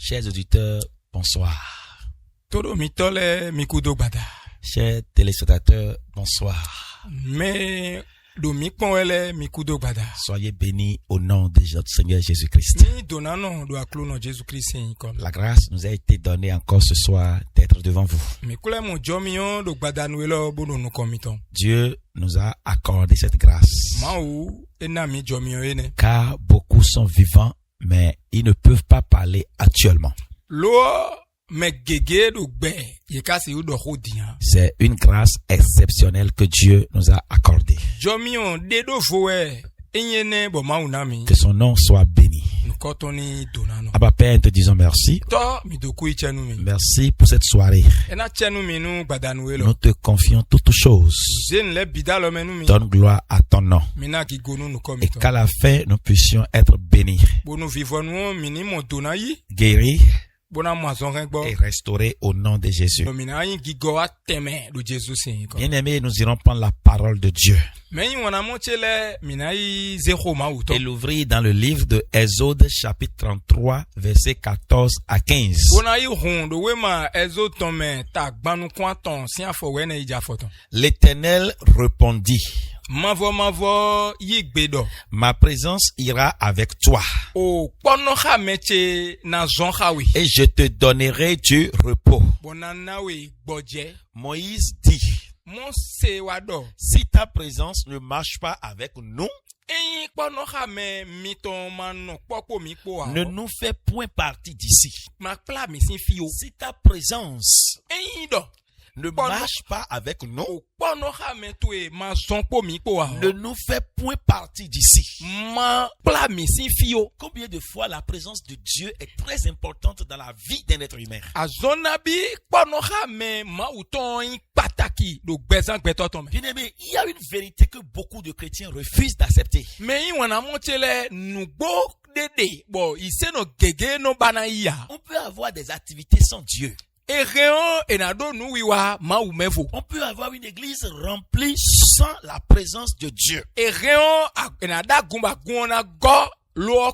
Chers auditeurs, bonsoir. Todo mitole mikudo bada. Chers téléspectateurs, bonsoir. Mais do mikponwele mikudo bada. Soyez bénis au nom de notre Seigneur Jésus-Christ. Ni donano do aklono Jésus-Christ comme. La grâce nous a été donnée encore ce soir d'être devant vous. Mikule mo jomion do bada nuelo bono no komiton. Dieu nous a accordé cette grâce. Maou enami jomion ene. Car beaucoup sont vivants, mais ils ne peuvent pas parler actuellement. C'est une grâce exceptionnelle que Dieu nous a accordée. Que son nom soit béni. Abba Père, nous te disons merci. Merci pour cette soirée. Nous te confions toutes choses. Donne gloire à ton nom. Et qu'à la fin, nous puissions être bénis, guéris et restaurés au nom de Jésus. Bien-aimés, nous irons prendre la parole de Dieu et l'ouvrir dans le livre de Exode chapitre 33 versets 14 à 15. L'Éternel répondit: ma présence ira avec toi et je te donnerai du repos. Moïse dit: si ta présence ne marche pas avec nous, ne nous fais point partie d'ici. Si ta présence ne marche pas avec nous, ne nous fais point partie d'ici. Combien de fois la présence de Dieu est très importante dans la vie d'un être humain? Bien-aimé, il y a une vérité que beaucoup de chrétiens refusent d'accepter. On peut avoir des activités sans Dieu. On peut avoir une église remplie sans la présence de Dieu. On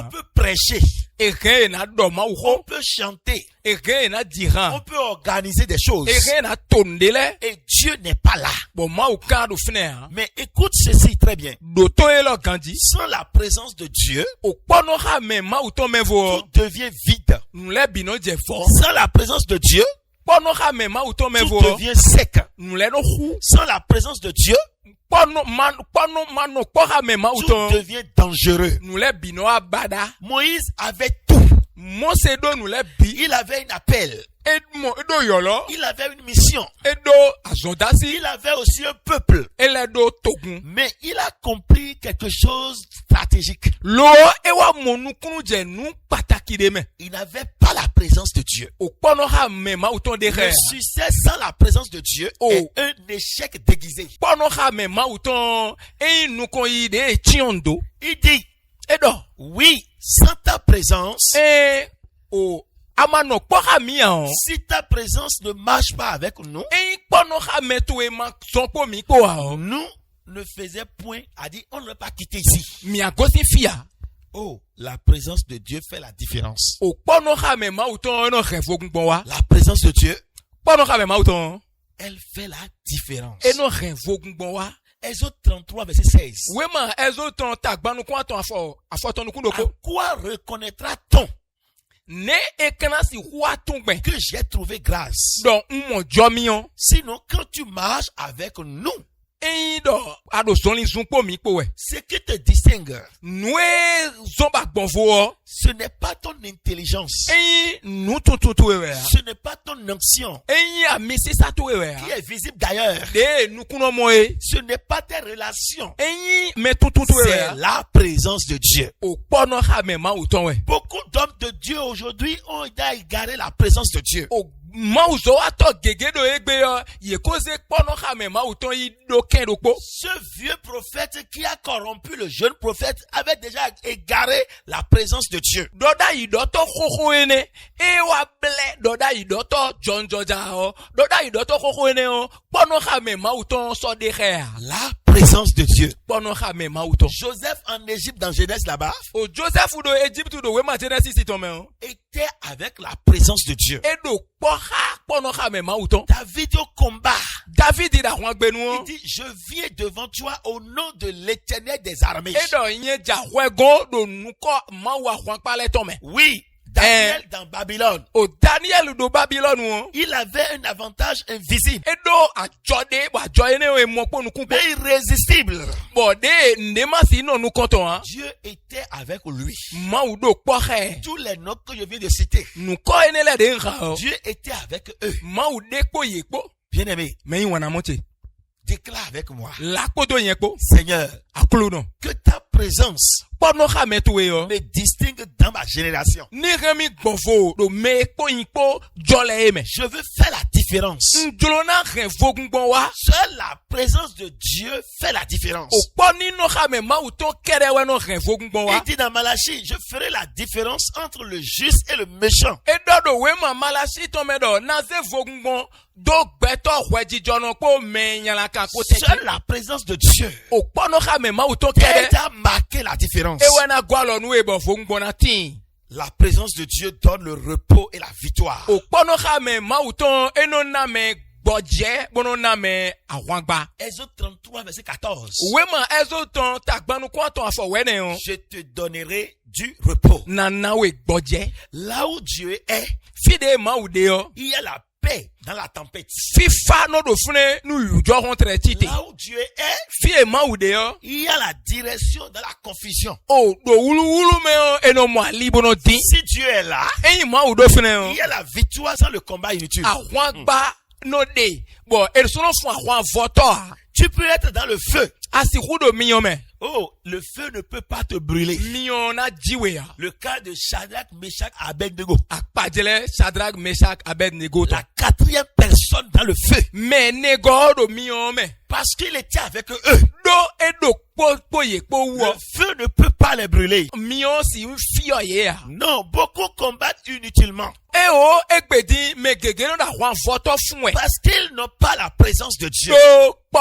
peut prêcher. On peut chanter. On peut organiser des choses. Et Dieu n'est pas là. Mais écoute ceci très bien. Sans la présence de Dieu, tout devient vide. Sans la présence de Dieu, tout devient sec. Sans la présence de Dieu, tout devient dangereux. Moïse avait tout. Il avait un appel. Il avait une mission. Il avait aussi un peuple. Mais il a compris quelque chose de stratégique. Il n'avait pas la présence de Dieu. Le succès sans la présence de Dieu est un échec déguisé. Il dit: oui, sans ta présence, si ta présence ne marche pas avec nous, nous ne faisions point, a dit, on ne va pas quitter ici. Oh, la présence de Dieu fait la différence. La présence de Dieu, elle fait la différence. Exode 33 verset 16. À quoi reconnaîtra-t-on que j'ai trouvé grâce? Sinon, quand tu marches avec nous, ce qui te distingue, ce n'est pas ton intelligence, ce n'est pas ton onction qui est visible d'ailleurs, ce n'est pas tes relations, c'est la présence de Dieu. Beaucoup d'hommes de Dieu aujourd'hui ont égaré la présence de Dieu. Ce vieux prophète qui a corrompu le jeune prophète avait déjà égaré la présence de Dieu. La présence de Dieu. Joseph en Égypte dans Genèse là-bas était avec la présence de Dieu. David au combat. Il dit, je viens devant toi au nom de l'Éternel des armées. Oui. Daniel dans Babylone. Il avait un avantage invisible. Mais irrésistible. Dieu était avec lui. Tous les noms que je viens de citer. Dieu était avec eux. Bien-aimé. Déclare avec moi. Seigneur, que ta présence me distingue dans ma génération. Je veux faire la différence. Seule la présence de Dieu fait la différence. Il dit dans Malachie, je ferai la différence entre le juste et le méchant. Seule la présence de Dieu aide à marquer la différence. La présence de Dieu donne le repos et la victoire. Exode 33 verset 14. Je te donnerai du repos. Là où Dieu est, il y a la paix dans la tempête. Là où Dieu est, il y a la direction dans la confusion. Si Dieu est là, il y a la victoire sans le combat inutile. Tu peux être dans le feu. Oh, le feu ne peut pas te brûler. Le cas de Shadrach, Meshach, Abednego. La quatrième personne dans le feu. Parce qu'il était avec eux. Le feu ne peut pas les brûler. Non, beaucoup combattent inutilement. Parce qu'ils n'ont pas la présence de Dieu. Si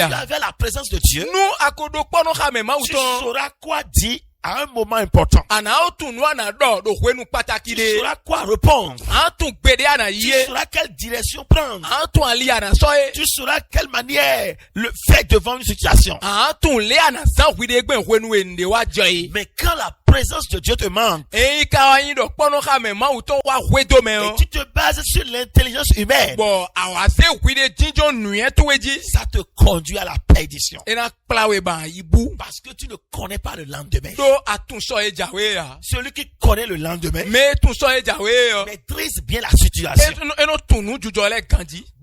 tu avais la présence de Dieu, tu sauras quoi dire à un moment important. Tu sauras quoi répondre. Tu sauras quelle direction prendre. Tu sauras quelle manière le faire devant une situation. Mais quand la présence de Dieu te manque, et tu te bases sur l'intelligence humaine, ça te conduit à la perdition. Parce que tu ne connais pas le lendemain. Celui qui connaît le lendemain maîtrise bien la situation.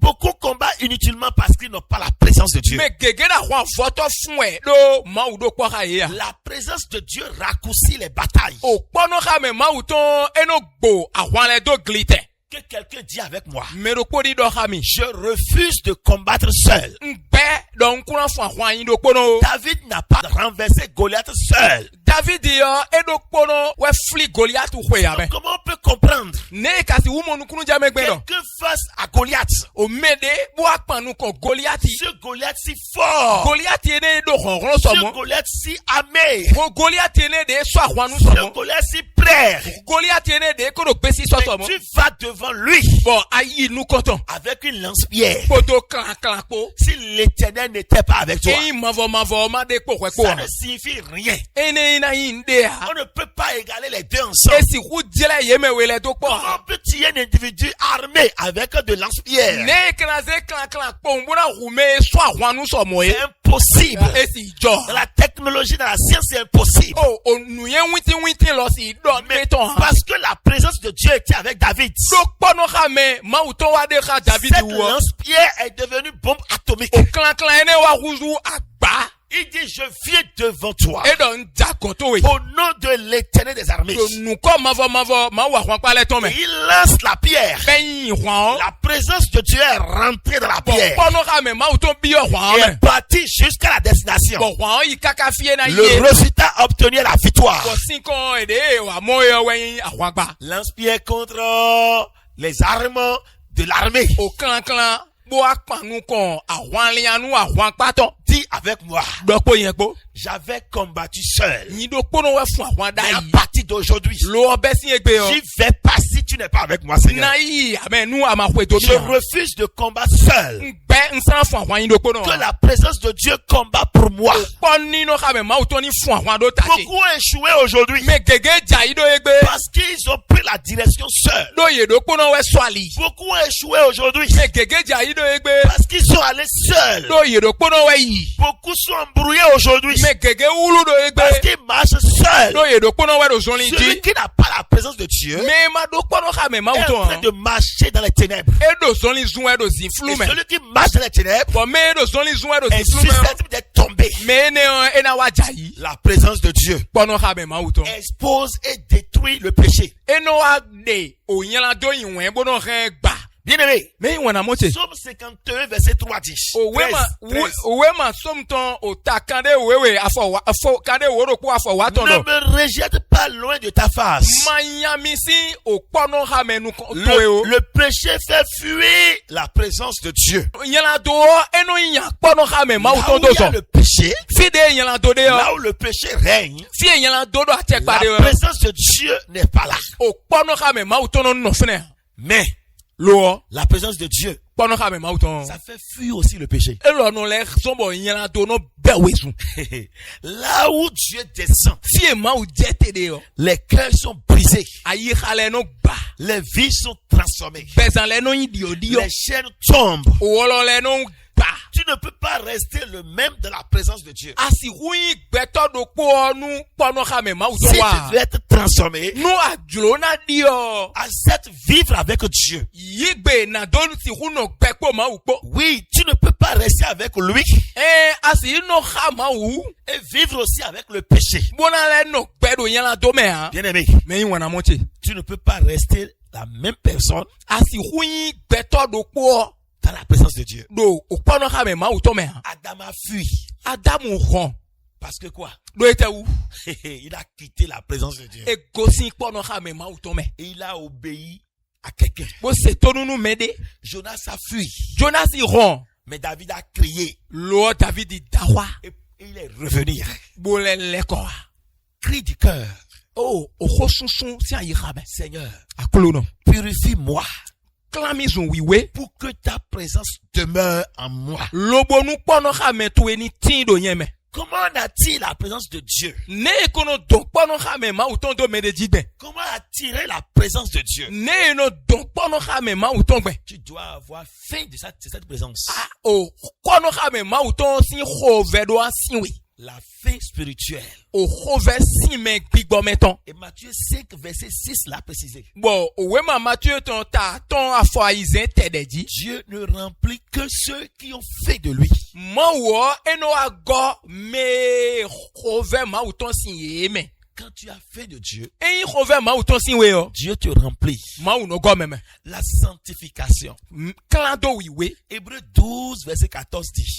Beaucoup combattent inutilement parce qu'ils n'ont pas la présence de Dieu. La présence de Dieu raccourcit les batailles. Que quelqu'un dit avec moi, je refuse de combattre seul. David n'a pas renversé Goliath seul. Comment on peut comprendre quelqu'un face à Goliath? Ce Goliath si fort, ce Goliath si armé, ce Goliath si prêt, tu vas devant lui avec une lance-pierre. Si l'Éternel n'était pas avec toi, ça ne signifie rien. On ne peut pas égaler les deux ensemble. Comment peut-il un individu armé avec de lance-pierre? C'est impossible. Dans la technologie, dans la science, c'est impossible. Mais parce que la présence de Dieu était avec David, cette lance-pierre est devenue bombe atomique. Il dit, je viens devant toi au nom de l'Éternel des armées. Il lance la pierre. La présence de Dieu est rentrée dans la pierre et est partie jusqu'à la destination. Le résultat obtenu est la victoire. Lance-pierre contre les armes de l'armée. Dis avec moi. J'avais combattu seul. Mais à partir d'aujourd'hui, j'y vais pas si tu n'es pas avec moi, Seigneur. Je refuse de combattre seul. Que la présence de Dieu combat pour moi. Beaucoup ont échoué aujourd'hui parce qu'ils ont pris la direction seule. Beaucoup ont échoué aujourd'hui parce qu'ils sont allés seuls. Beaucoup sont embrouillés aujourd'hui parce qu'ils marchent seuls. Celui qui n'a pas la présence de Dieu est en train de marcher dans les ténèbres. Et celui qui marche dans les ténèbres est susceptible d'être tombé. La présence de Dieu expose et détruit le péché. Bien-aimé, Psaume 51, verset 3 dit. Ne me rejette pas loin de ta face. Le péché fait fuir la présence de Dieu. Là où il y a le péché, là où le péché règne, la présence de Dieu n'est pas là. Mais la présence de Dieu, ça fait fuir aussi le péché. Là où Dieu descend, les cœurs sont brisés, les vies sont transformées, les chaînes tombent. Tu ne peux pas rester le même dans la présence de Dieu. Si tu veux être transformé, accepte vivre avec Dieu. Oui, tu ne peux pas rester avec lui et vivre aussi avec le péché. Bien-aimé, tu ne peux pas rester la même personne dans la présence de Dieu. Adam a fui. Parce que quoi? Il a quitté la présence de Dieu. Et il a obéi à quelqu'un. Jonas a fui. Mais David a crié. Et il est revenu. Cri du cœur. Seigneur, purifie-moi. Pour que ta présence demeure en moi. Comment a-t-il la présence de Dieu? Comment attirer la présence de Dieu? Tu dois avoir faim de cette présence. La faim spirituelle. Et Matthieu 5, verset 6 l'a précisé. Dieu ne remplit que ceux qui ont fait de lui. Quand tu as fait de Dieu, Dieu te remplit. La sanctification. Hébreux 12, verset 14 dit.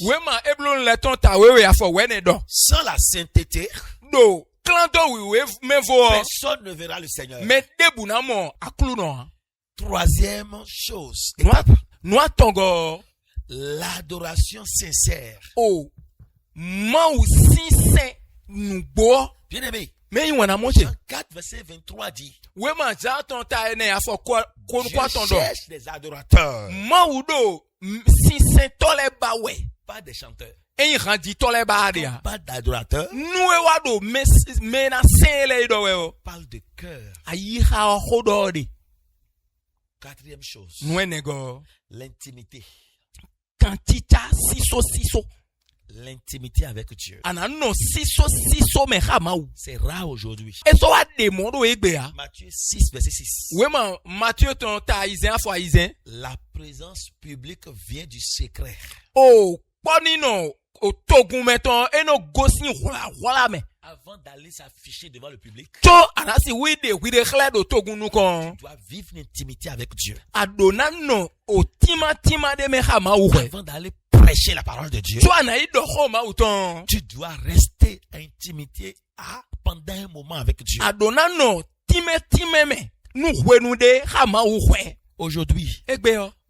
Sans la sainteté, personne ne verra le Seigneur. Troisième chose. L'adoration sincère. Bien-aimé. Jean 4, verset 23 dit. Je cherche des adorateurs. Pas des chanteurs. Pas d'adorateurs. Parle de cœur. Quatrième chose. L'intimité. L'intimité avec Dieu. C'est rare aujourd'hui. Matthieu 6, verset 6. La présence publique vient du secret. Avant d'aller s'afficher devant le public, tu dois vivre l'intimité avec Dieu. Avant d'aller prêcher la parole de Dieu, tu dois rester à intimité pendant un moment avec Dieu. Aujourd'hui,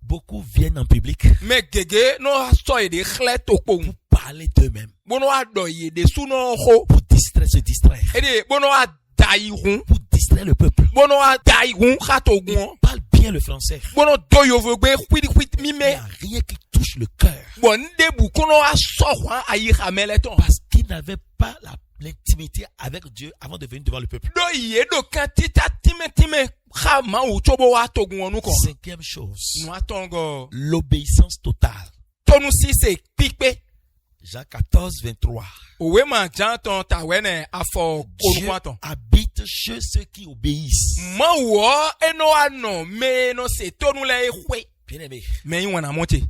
Beaucoup viennent en public mais gege no so e de xlé to po pour parler d'eux-mêmes, bono ado ye de suno pour se distraire, e de bono adai hun pour distraire le peuple. bono adai hun khato gun Parle bien le français. bono doyo vegbe kwit Il n'y mime a rien qui touche le cœur bon debu kono aso hwan ayi xamele ton parce qu'il n'avait pas l'intimité avec Dieu avant de venir devant le peuple. do ye do kan tita time khama u chobo wa to gun onu ko Cinquième chose, no atongo l'obéissance totale. tonu si se pipe Jean 14, 23. owe ma janton tawene afọ Dieu korumaton habite chez ceux qui obéissent. ma wo eno ano me no se tonu le ehwe Bien-aimé, me yin wana moche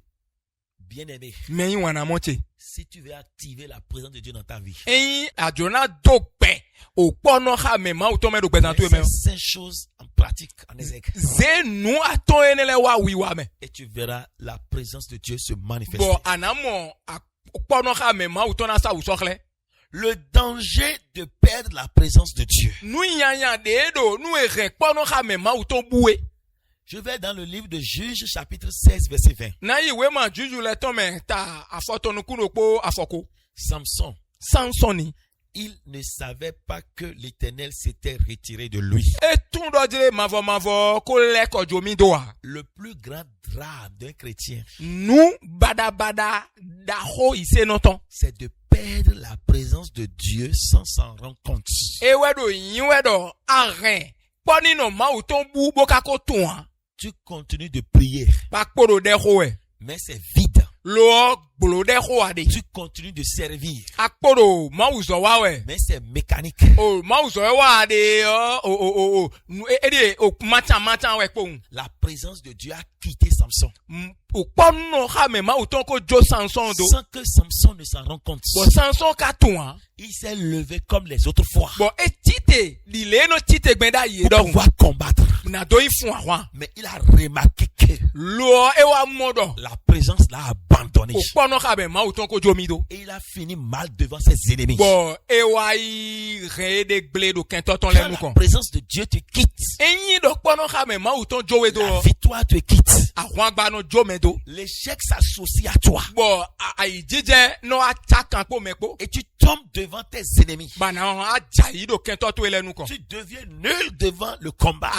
bien-aimé, me yin wana moche si tu veux activer la présence de Dieu dans ta vie, eyin ajona dogbe o pono ha me ma uto me do gbezan tu me mets ces 5 choses en pratique, en exergue, ze nu aton enele wa wiwa me et tu verras la présence de Dieu se manifester. bo anamo pono ha me ma uto na sa usokle Le danger de perdre la présence de Dieu. nu yanya de do nu ere pono ha me ma uto buwe Je vais dans le livre de Juges, chapitre 16, verset 20. na yi we ma juju le ton me ta afotonu kuno po afoko Samson, sansoni il ne savait pas que l'Éternel s'était retiré de lui. etun do dire mavo ko le ko jomi do a Le plus grand drame d'un chrétien, nu bada da ho ise no ton c'est de perdre la présence de Dieu sans s'en rendre compte. ewe do yin we do arren poni no ma uton bu boka ko tun a Tu continues de prier, pa kporo de ho e mais c'est vide. lo gbolo de ho ade Tu continues de servir, akporo ma uzo wa we mais c'est mécanique. o ma uzo wa ade o nu ede o mata we po La présence de Dieu a quitté Samson o pono ha me ma uton ko jo sanson do sans que Samson ne s'en rende compte. bo sanson ka tun a Il s'est levé comme les autres fois bo etite lile no tite gbenda ye pour do pouvoir combattre. na do ifun awan Mais il a remarqué que lo ewa modo la présence l'a abandonné. o pono ha me ma uton ko jomi do Et il a fini mal devant ses ennemis. bo ewa i re de gble do kento ton Quand le nu la kon présence de Dieu te quitte, eyin do pono ha me ma uton jowe do la victoire te quitte. awan gba no jo me do L'échec s'associe à toi. bo ayi jije no attaque po me po Et tu tombes devant tes ennemis. bana aja yi do kento to ele nu kon Tu deviens nul devant le combat.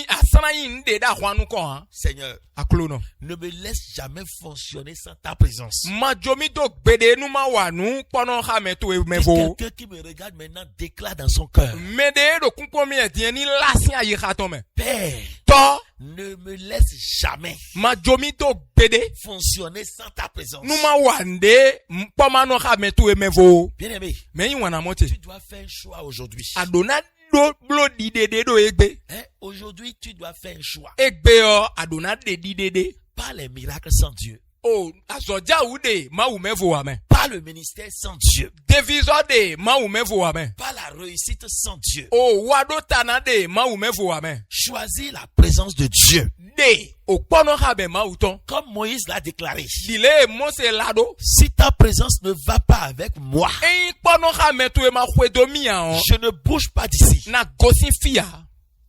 asana yi nde da hwan nu kon ha Seigneur, aklo no ne me laisse jamais fonctionner sans ta présence. ma jomi do gbede nu ma wa nu pono ha me to me vo Quelqu'un qui me regarde maintenant déclare dans son cœur: me de do kunko mi e ni lasin ayi ha ton me Père, to ne me laisse jamais ma jomi do gbede fonctionner sans ta présence. nu ma wa nde poma no ha me to me vo Bien-aimé, me yin wana mote tu dois faire un choix aujourd'hui. adona do blo di de do egbe Hein? Aujourd'hui, tu dois faire un choix. egbe o adona de di de Pas les miracles sans Dieu. o asoja ude ma wu me vo amen Pas le ministère sans Dieu. deviso de ma wu me vo amen Pas la réussite sans Dieu. o wado tana de ma wu me vo amen Choisis la présence de Dieu. de o pono ha be ma uton Comme Moïse l'a déclaré. dile mose lado Si ta présence ne va pas avec moi, eyin pono ha me to e ma hwedo mi an je ne bouge pas d'ici. na gosin fia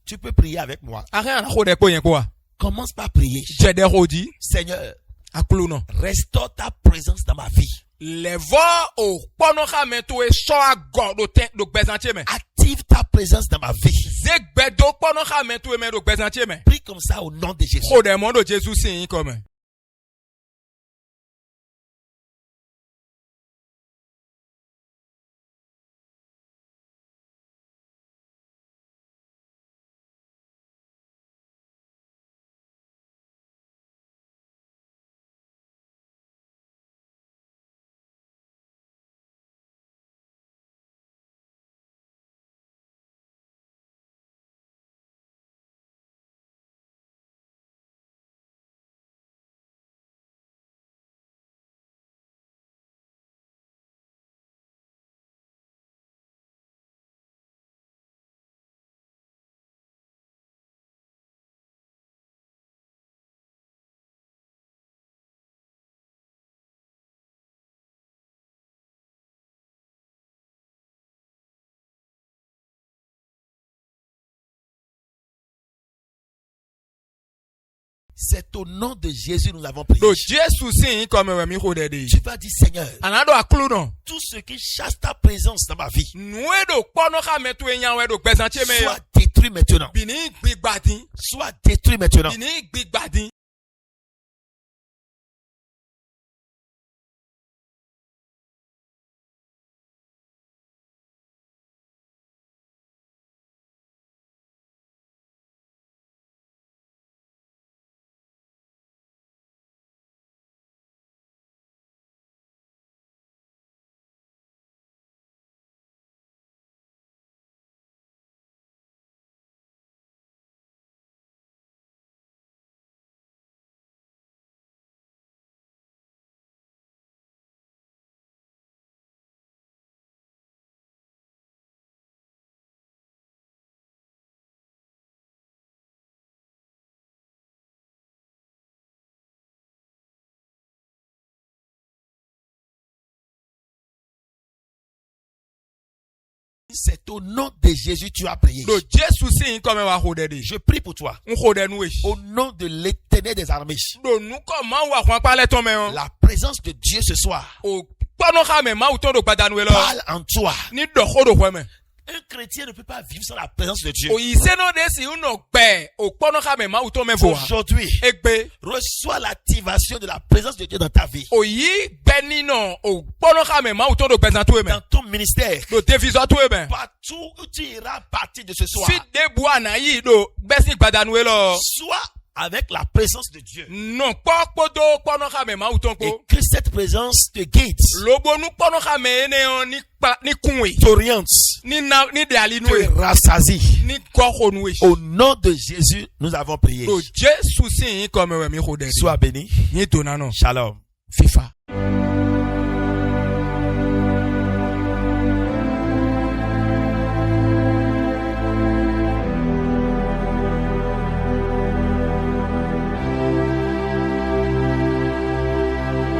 Tu peux prier avec moi. are an ho de ko yen ko a Commence par prier. je de ho di Seigneur, aklo no restaure ta présence dans ma vie. levo o pono ha me to e so agor do ten do gbezantie me Active ta présence dans ma vie. zegbe do pono ha me to e me do gbezantie me Prie comme ça au nom de Jésus. ho de mo do Jesus sin yin ko me C'est au nom de Jésus nous avons prié. Tu vas dire, Seigneur, tout ce qui chasse ta présence dans ma vie soit détruit maintenant. Soit détruit maintenant. C'est au nom de Jésus tu as prié. Je prie pour toi. Au nom de l'Éternel des armées. La présence de Dieu ce soir parle en toi. Un chrétien ne peut pas vivre sans la présence de Dieu. Aujourd'hui, reçois l'activation de la présence de Dieu dans ta vie. Dans ton ministère, partout où tu iras partir de ce soir, sois avec la présence de Dieu. Et que cette présence te guide, t'oriente, te rassasie. Au nom de Jésus, nous avons prié. Sois béni. Shalom. FIFA.